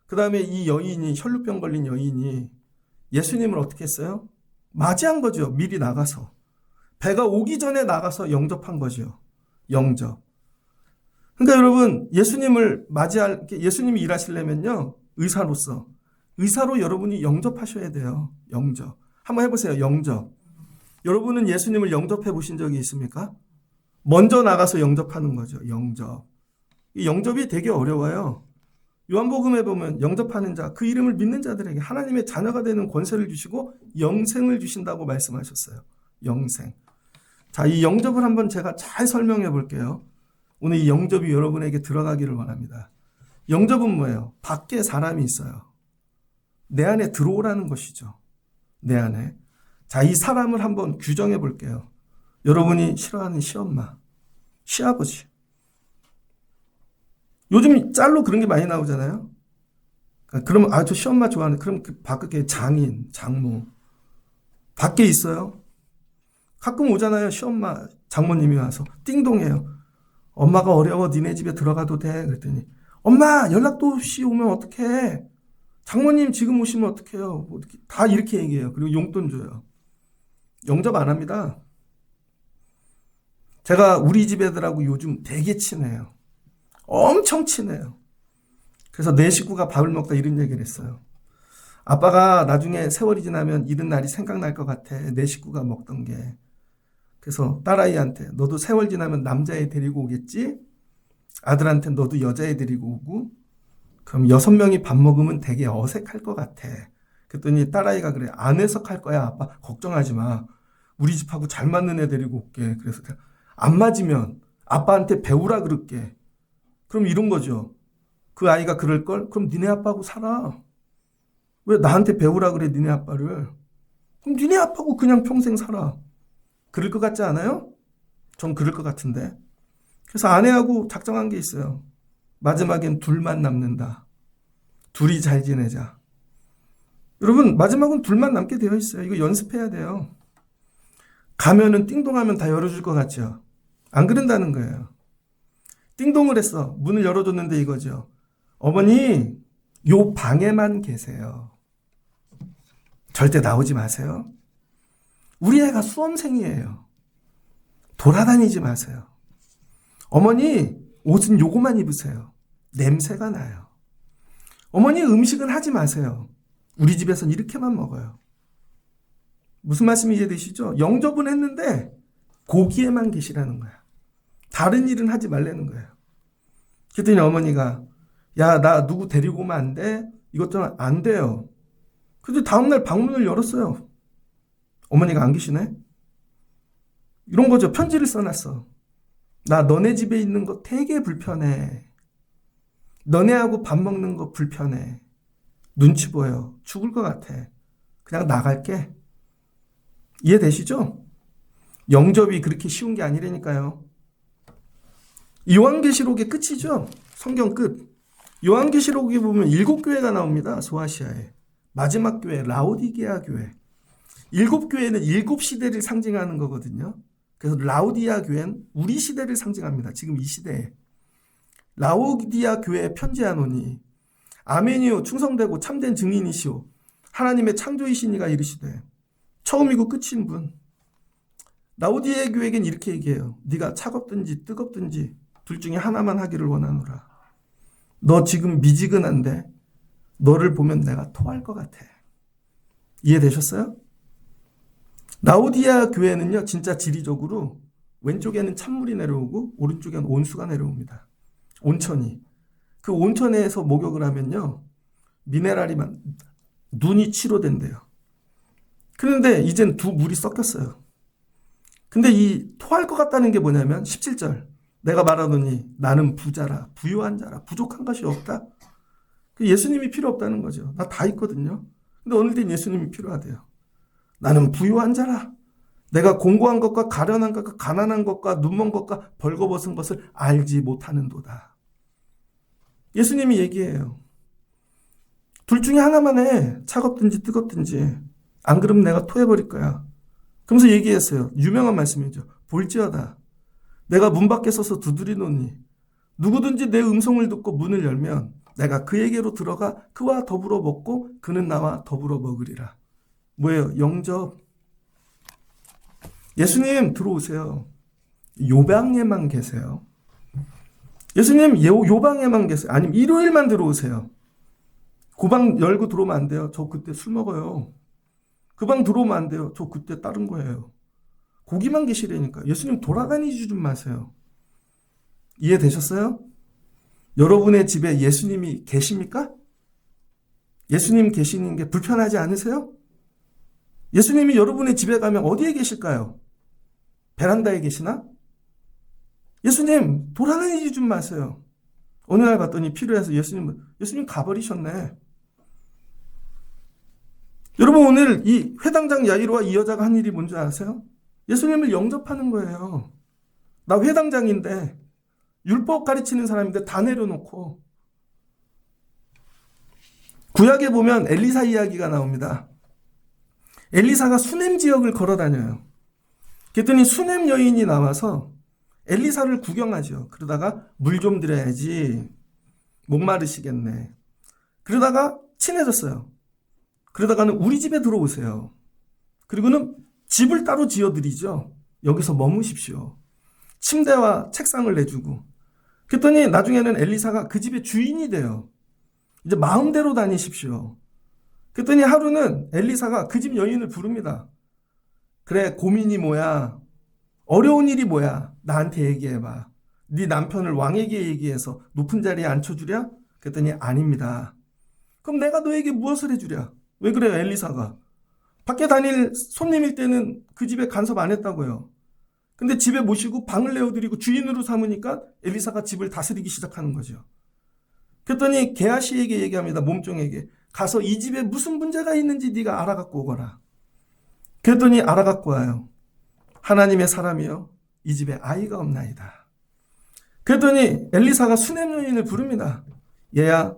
A: 그 다음에 이 여인이 혈루병 걸린 여인이 예수님을 어떻게 했어요? 맞이한 거죠. 미리 나가서. 배가 오기 전에 나가서 영접한 거죠. 영접. 그러니까 여러분 예수님을 맞이할 예수님이 일하시려면요. 의사로 여러분이 영접하셔야 돼요. 영접. 한번 해보세요. 영접. 여러분은 예수님을 영접해 보신 적이 있습니까? 먼저 나가서 영접하는 거죠. 영접. 이 영접이 되게 어려워요. 요한복음에 보면 영접하는 자, 그 이름을 믿는 자들에게 하나님의 자녀가 되는 권세를 주시고 영생을 주신다고 말씀하셨어요. 영생. 자, 이 영접을 한번 제가 잘 설명해 볼게요. 오늘 이 영접이 여러분에게 들어가기를 원합니다. 영접은 뭐예요? 밖에 사람이 있어요. 내 안에 들어오라는 것이죠. 내 안에. 자, 이 사람을 한번 규정해 볼게요. 여러분이 싫어하는 시엄마, 시아버지. 요즘 짤로 그런 게 많이 나오잖아요. 그러면 저 시엄마 좋아하는. 그럼 그 밖에 장인, 장모 밖에 있어요. 가끔 오잖아요. 시엄마, 장모님이 와서 띵동해요. 엄마가 어려워. 니네 집에 들어가도 돼. 그랬더니 엄마 연락도 없이 오면 어떡해. 장모님 지금 오시면 어떡해요. 다 이렇게 얘기해요. 그리고 용돈 줘요. 영접 안 합니다. 제가 우리 집 애들하고 요즘 되게 친해요. 엄청 친해요. 그래서 내 식구가 밥을 먹다 이런 얘기를 했어요. 아빠가 나중에 세월이 지나면 이런 날이 생각날 것 같아. 내 식구가 먹던 게. 그래서 딸아이한테 너도 세월 지나면 남자애 데리고 오겠지? 아들한테 너도 여자애 데리고 오고 그럼 6명이 밥 먹으면 되게 어색할 것 같아. 그랬더니 딸아이가 그래. 안 해석할 거야. 아빠 걱정하지 마. 우리 집하고 잘 맞는 애 데리고 올게. 그래서 안 맞으면 아빠한테 배우라 그럴게. 그럼 이런 거죠. 그 아이가 그럴걸? 그럼 니네 아빠하고 살아. 왜 나한테 배우라 그래 니네 아빠를. 그럼 니네 아빠하고 그냥 평생 살아. 그럴 것 같지 않아요? 전 그럴 것 같은데. 그래서 아내하고 작정한 게 있어요. 마지막엔 둘만 남는다. 둘이 잘 지내자. 여러분 마지막은 둘만 남게 되어 있어요. 이거 연습해야 돼요. 가면은 띵동하면 다 열어줄 것 같죠? 안 그런다는 거예요. 띵동을 했어. 문을 열어줬는데 이거죠. 어머니, 요 방에만 계세요. 절대 나오지 마세요. 우리 애가 수험생이에요. 돌아다니지 마세요. 어머니, 옷은 요거만 입으세요. 냄새가 나요. 어머니, 음식은 하지 마세요. 우리 집에선 이렇게만 먹어요. 무슨 말씀이 이해되시죠? 영접은 했는데 거기에만 계시라는 거야. 다른 일은 하지 말라는 거예요. 그랬더니 어머니가 야, 나 누구 데리고 오면 안 돼? 이것저것 안 돼요. 근데 다음날 방문을 열었어요. 어머니가 안 계시네? 이런 거죠. 편지를 써놨어. 나 너네 집에 있는 거 되게 불편해. 너네하고 밥 먹는 거 불편해. 눈치 보여. 죽을 것 같아. 그냥 나갈게. 이해되시죠? 영접이 그렇게 쉬운 게 아니라니까요. 요한계시록의 끝이죠. 성경 끝. 요한계시록에 보면 7교회가 나옵니다. 소아시아에. 마지막 교회 라오디게아 교회. 7교회는 7시대를 상징하는 거거든요. 그래서 라오디아 교회는 우리 시대를 상징합니다. 지금 이 시대에. 라오디아 교회에 편지하노니 아멘이요 충성되고 참된 증인이시오 하나님의 창조이시니가 이르시되 처음이고 끝인 분. 라오디아 교회에겐 이렇게 얘기해요. 네가 차갑든지 뜨겁든지 둘 중에 하나만 하기를 원하노라. 너 지금 미지근한데 너를 보면 내가 토할 것 같아. 이해되셨어요? 라오디아 교회는요, 진짜 지리적으로 왼쪽에는 찬물이 내려오고 오른쪽에는 온수가 내려옵니다. 온천이. 그 온천에서 목욕을 하면요, 미네랄이 눈이 치료된대요. 그런데 이젠 두 물이 섞였어요. 근데 이 토할 것 같다는 게 뭐냐면 17절. 내가 말하노니 나는 부자라, 부유한 자라, 부족한 것이 없다. 예수님이 필요 없다는 거죠. 나 다 있거든요. 근데 어느 땐 예수님이 필요하대요. 나는 부유한 자라. 내가 공고한 것과 가련한 것과 가난한 것과 눈먼 것과 벌거벗은 것을 알지 못하는도다. 예수님이 얘기해요. 둘 중에 하나만 해. 차갑든지 뜨겁든지. 안 그러면 내가 토해버릴 거야. 그러면서 얘기했어요. 유명한 말씀이죠. 볼지어다. 내가 문 밖에 서서 두드리노니 누구든지 내 음성을 듣고 문을 열면 내가 그에게로 들어가 그와 더불어 먹고 그는 나와 더불어 먹으리라. 뭐예요? 영접. 예수님 들어오세요. 요방에만 계세요. 예수님 요방에만 계세요. 아니면 일요일만 들어오세요. 그 방 열고 들어오면 안 돼요. 저 그때 술 먹어요. 그 방 들어오면 안 돼요. 저 그때 다른 거예요. 거기만 계시라니까. 예수님 돌아다니지 좀 마세요. 이해되셨어요? 여러분의 집에 예수님이 계십니까? 예수님 계시는 게 불편하지 않으세요? 예수님이 여러분의 집에 가면 어디에 계실까요? 베란다에 계시나? 예수님 돌아다니지 좀 마세요. 어느 날 봤더니 필요해서 예수님 가버리셨네. 여러분 오늘 이 회당장 야이로와 이 여자가 한 일이 뭔지 아세요? 예수님을 영접하는 거예요. 나 회당장인데 율법 가르치는 사람인데 다 내려놓고. 구약에 보면 엘리사 이야기가 나옵니다. 엘리사가 수넴 지역을 걸어 다녀요. 그랬더니 수넴 여인이 나와서 엘리사를 구경하죠. 그러다가 물 좀 드려야지. 목마르시겠네. 그러다가 친해졌어요. 그러다가는 우리 집에 들어오세요. 그리고는 집을 따로 지어드리죠. 여기서 머무십시오. 침대와 책상을 내주고. 그랬더니 나중에는 엘리사가 그 집의 주인이 돼요. 이제 마음대로 다니십시오. 그랬더니 하루는 엘리사가 그 집 여인을 부릅니다. 그래, 고민이 뭐야? 어려운 일이 뭐야? 나한테 얘기해봐. 네 남편을 왕에게 얘기해서 높은 자리에 앉혀주랴? 그랬더니 아닙니다. 그럼 내가 너에게 무엇을 해주랴? 왜 그래요, 엘리사가? 밖에 다닐 손님일 때는 그 집에 간섭 안 했다고요. 근데 집에 모시고 방을 내어드리고 주인으로 삼으니까 엘리사가 집을 다스리기 시작하는 거죠. 그랬더니 게하시에게 얘기합니다. 몸종에게. 가서 이 집에 무슨 문제가 있는지 네가 알아갖고 오거라. 그랬더니 알아갖고 와요. 하나님의 사람이여, 이 집에 아이가 없나이다. 그랬더니 엘리사가 수넴 여인을 부릅니다. 얘야,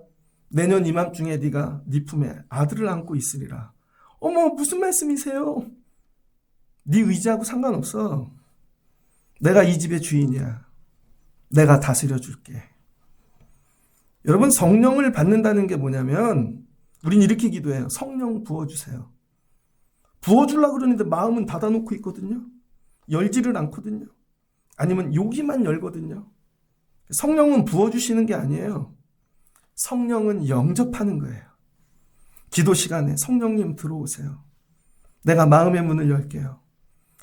A: 내년 이맘중에 네가 네 품에 아들을 안고 있으리라. 어머, 무슨 말씀이세요? 네 의지하고 상관없어. 내가 이 집의 주인이야. 내가 다스려 줄게. 여러분, 성령을 받는다는 게 뭐냐면 우린 이렇게 기도해요. 성령 부어주세요. 부어주려고 그러는데 마음은 닫아놓고 있거든요. 열지를 않거든요. 아니면 여기만 열거든요. 성령은 부어주시는 게 아니에요. 성령은 영접하는 거예요. 기도 시간에 성령님 들어오세요. 내가 마음의 문을 열게요.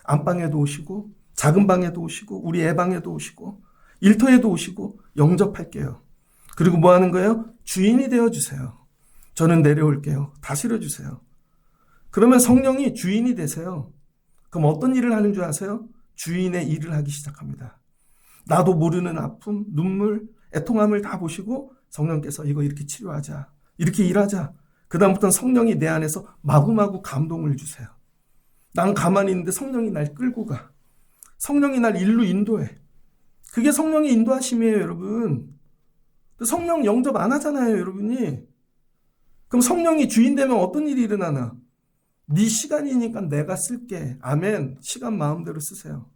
A: 안방에도 오시고 작은 방에도 오시고 우리 애방에도 오시고 일터에도 오시고 영접할게요. 그리고 뭐 하는 거예요? 주인이 되어주세요. 저는 내려올게요. 다스려 주세요. 그러면 성령이 주인이 되세요. 그럼 어떤 일을 하는 줄 아세요? 주인의 일을 하기 시작합니다. 나도 모르는 아픔, 눈물, 애통함을 다 보시고 성령께서 이거 이렇게 치료하자. 이렇게 일하자. 그 다음부터는 성령이 내 안에서 마구마구 감동을 주세요. 난 가만히 있는데 성령이 날 끌고 가. 성령이 날 일로 인도해. 그게 성령의 인도하심이에요, 여러분. 성령 영접 안 하잖아요, 여러분이. 그럼 성령이 주인 되면 어떤 일이 일어나나? 네 시간이니까 내가 쓸게. 아멘. 시간 마음대로 쓰세요.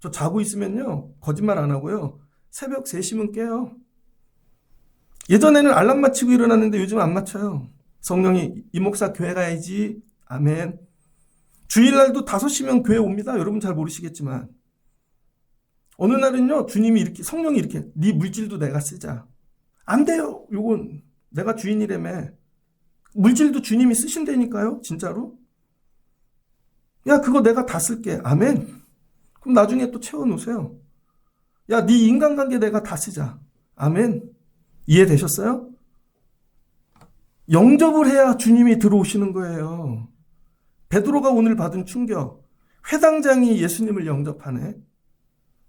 A: 저 자고 있으면요, 거짓말 안 하고요, 새벽 3시면 깨요. 예전에는 알람 맞추고 일어났는데 요즘 안 맞춰요. 성령이 이 목사 교회 가야지. 아멘. 주일날도 5시면 교회 옵니다. 여러분 잘 모르시겠지만. 어느 날은요, 주님이 이렇게, 성령이 이렇게, 네 물질도 내가 쓰자. 안 돼요. 요건 내가 주인이라며. 물질도 주님이 쓰신다니까요. 진짜로. 야, 그거 내가 다 쓸게. 아멘. 그럼 나중에 또 채워놓으세요. 야, 네 인간관계 내가 다 쓰자. 아멘. 이해되셨어요? 영접을 해야 주님이 들어오시는 거예요. 베드로가 오늘 받은 충격. 회당장이 예수님을 영접하네.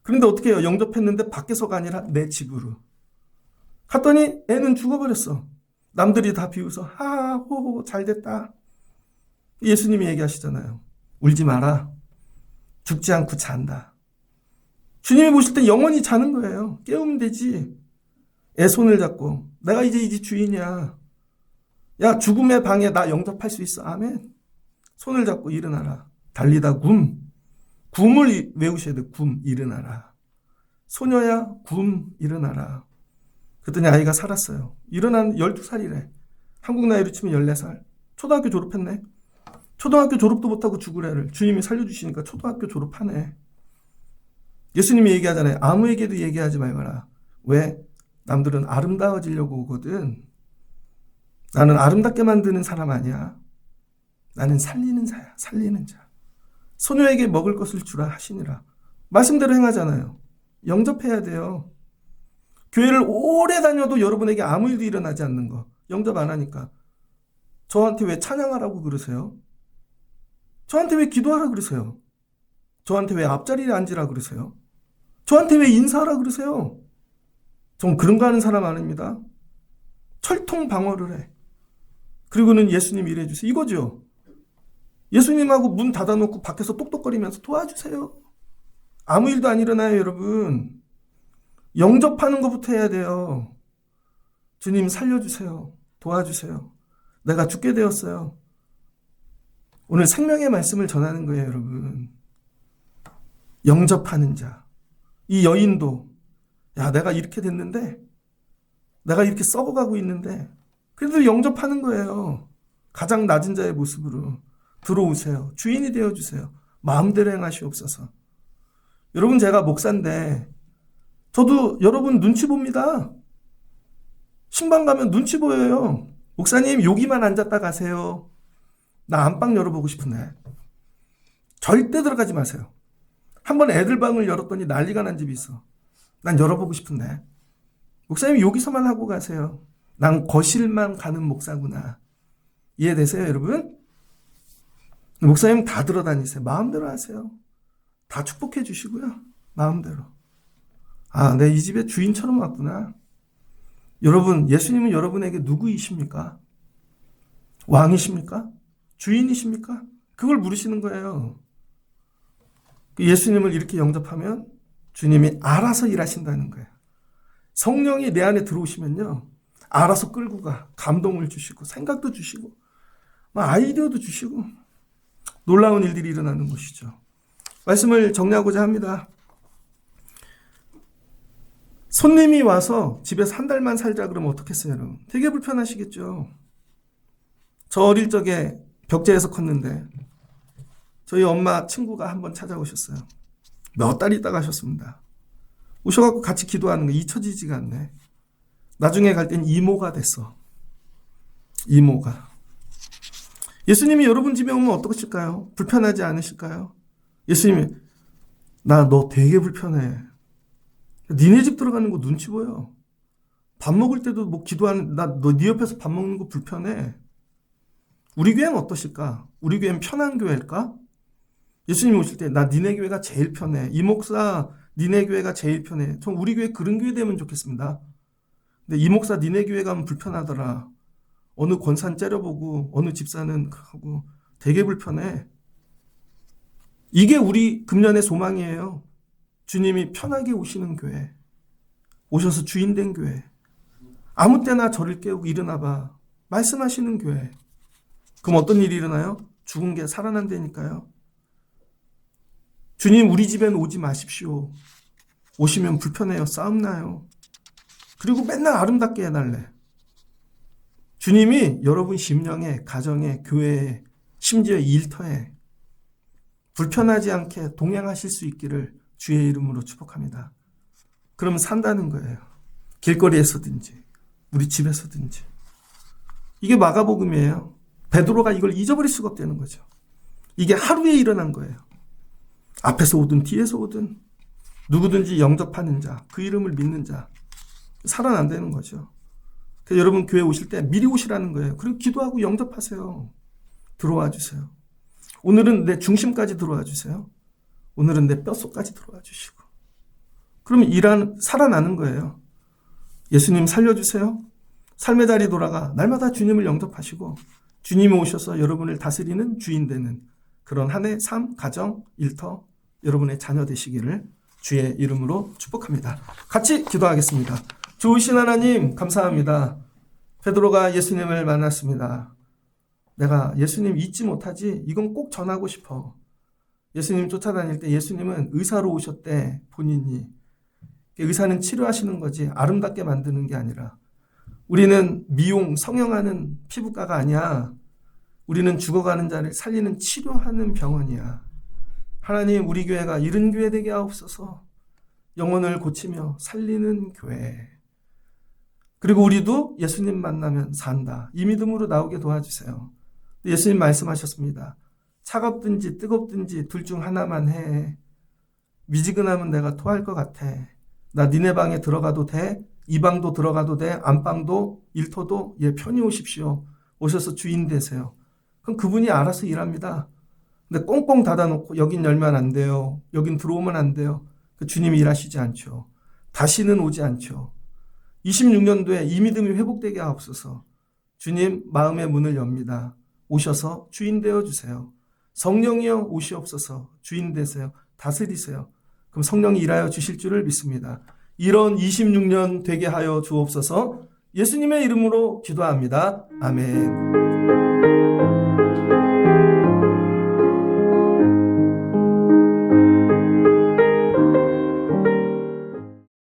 A: 그런데 어떻게 해요? 영접했는데 밖에서가 아니라 내 집으로. 갔더니 애는 죽어버렸어. 남들이 다 비웃어. 호호 잘됐다. 예수님이 얘기하시잖아요. 울지 마라. 죽지 않고 잔다. 주님이 보실 때 영원히 자는 거예요. 깨우면 되지. 애 손을 잡고 내가 이제 이 집 주인이야. 야, 죽음의 방에 나 영접할 수 있어. 아멘. 손을 잡고 일어나라. 달리다 굼을 외우셔야 돼. 굼 일어나라. 소녀야 굼 일어나라. 그랬더니 아이가 살았어요. 일어난 12살이래. 한국 나이로 치면 14살. 초등학교 졸업했네. 초등학교 졸업도 못하고 죽을 애를 주님이 살려주시니까 초등학교 졸업하네. 예수님이 얘기하잖아요. 아무에게도 얘기하지 말거라. 왜? 남들은 아름다워지려고 오거든. 나는 아름답게 만드는 사람 아니야. 나는 살리는 자야. 살리는 자. 소녀에게 먹을 것을 주라 하시니라. 말씀대로 행하잖아요. 영접해야 돼요. 교회를 오래 다녀도 여러분에게 아무 일도 일어나지 않는 거. 영접 안 하니까. 저한테 왜 찬양하라고 그러세요? 저한테 왜 기도하라 그러세요? 저한테 왜 앞자리에 앉으라 그러세요? 저한테 왜 인사하라 그러세요? 전 그런 거 하는 사람 아닙니다. 철통방어를 해. 그리고는 예수님 일해 주세요. 이거죠. 예수님하고 문 닫아놓고 밖에서 똑똑거리면서 도와주세요. 아무 일도 안 일어나요, 여러분. 영접하는 것부터 해야 돼요. 주님 살려주세요. 도와주세요. 내가 죽게 되었어요. 오늘 생명의 말씀을 전하는 거예요, 여러분. 영접하는 자. 이 여인도, 야, 내가 이렇게 됐는데, 내가 이렇게 썩어가고 있는데, 그래도 영접하는 거예요. 가장 낮은 자의 모습으로 들어오세요. 주인이 되어주세요. 마음대로 행하시옵소서. 여러분, 제가 목사인데 저도 여러분 눈치 봅니다. 신방 가면 눈치 보여요. 목사님 여기만 앉았다 가세요. 나 안방 열어보고 싶은데. 절대 들어가지 마세요. 한번 애들 방을 열었더니 난리가 난 집이 있어. 난 열어보고 싶은데. 목사님 여기서만 하고 가세요. 난 거실만 가는 목사구나. 이해되세요, 여러분? 목사님 다 들어다니세요. 마음대로 하세요. 다 축복해 주시고요. 마음대로. 아, 내 이 집의 주인처럼 왔구나. 여러분, 예수님은 여러분에게 누구이십니까? 왕이십니까? 주인이십니까? 그걸 물으시는 거예요. 예수님을 이렇게 영접하면 주님이 알아서 일하신다는 거예요. 성령이 내 안에 들어오시면요, 알아서 끌고 가. 감동을 주시고 생각도 주시고 아이디어도 주시고 놀라운 일들이 일어나는 것이죠. 말씀을 정리하고자 합니다. 손님이 와서 집에서 한 달만 살자 그러면 어떻겠어요, 여러분? 되게 불편하시겠죠. 저 어릴 적에 벽제에서 컸는데 저희 엄마 친구가 한번 찾아오셨어요. 몇 달 있다 가셨습니다. 오셔갖고 같이 기도하는 거 잊혀지지가 않네. 나중에 갈 땐 이모가 됐어. 이모가. 예수님이 여러분 집에 오면 어떠실까요? 불편하지 않으실까요? 예수님이 나 너 되게 불편해. 니네 집 들어가는 거 눈치 보여. 밥 먹을 때도 뭐 기도하는 나 너 네 옆에서 밥 먹는 거 불편해. 우리 교회는 어떠실까? 우리 교회는 편한 교회일까? 예수님이 오실 때 나 니네 교회가 제일 편해. 이 목사 니네 교회가 제일 편해. 전 우리 교회 그런 교회 되면 좋겠습니다. 근데 이 목사 니네 교회 가면 불편하더라. 어느 권산 째려보고 어느 집사는 하고 되게 불편해. 이게 우리 금년의 소망이에요. 주님이 편하게 오시는 교회. 오셔서 주인 된 교회. 아무 때나 저를 깨우고 일어나봐. 말씀하시는 교회. 그럼 어떤 일이 일어나요? 죽은 게 살아난다니까요. 주님 우리 집에는 오지 마십시오. 오시면 불편해요. 싸움 나요. 그리고 맨날 아름답게 해달래. 주님이 여러분 심령에, 가정에, 교회에, 심지어 일터에 불편하지 않게 동행하실 수 있기를 주의 이름으로 축복합니다. 그러면 산다는 거예요. 길거리에서든지 우리 집에서든지. 이게 마가복음이에요. 베드로가 이걸 잊어버릴 수가 없다는 거죠. 이게 하루에 일어난 거예요. 앞에서 오든 뒤에서 오든 누구든지 영접하는 자, 그 이름을 믿는 자 살아난다는 거죠. 그래서 여러분 교회 오실 때 미리 오시라는 거예요. 그리고 기도하고 영접하세요. 들어와 주세요. 오늘은 내 중심까지 들어와 주세요. 오늘은 내 뼛속까지 들어와 주시고. 그러면 살아나는 거예요. 예수님 살려주세요. 삶의 자리 돌아가 날마다 주님을 영접하시고 주님이 오셔서 여러분을 다스리는 주인 되는 그런 한 해 삶, 가정, 일터 여러분의 자녀 되시기를 주의 이름으로 축복합니다. 같이 기도하겠습니다. 좋으신 하나님 감사합니다. 베드로가 예수님을 만났습니다. 내가 예수님 잊지 못하지? 이건 꼭 전하고 싶어. 예수님 쫓아다닐 때 예수님은 의사로 오셨대. 본인이. 의사는 치료하시는 거지 아름답게 만드는 게 아니라 우리는 미용, 성형하는 피부과가 아니야. 우리는 죽어가는 자를 살리는 치료하는 병원이야. 하나님 우리 교회가 이런 교회 되게 하옵소서. 영혼을 고치며 살리는 교회. 그리고 우리도 예수님 만나면 산다. 이 믿음으로 나오게 도와주세요. 예수님 말씀하셨습니다. 차갑든지 뜨겁든지 둘 중 하나만 해. 미지근하면 내가 토할 것 같아. 나 니네 방에 들어가도 돼? 이 방도 들어가도 돼? 안방도 일터도 편히 오십시오. 오셔서 주인 되세요. 그럼 그분이 알아서 일합니다. 근데 꽁꽁 닫아놓고 여긴 열면 안 돼요. 여긴 들어오면 안 돼요. 그 주님이 일하시지 않죠. 다시는 오지 않죠. 26년도에 이 믿음이 회복되게 하옵소서. 주님 마음의 문을 엽니다. 오셔서 주인 되어주세요. 성령이여 오시옵소서. 주인 되세요. 다스리세요. 그럼 성령이 일하여 주실 줄을 믿습니다. 이런 26년 되게 하여 주옵소서. 예수님의 이름으로 기도합니다. 아멘.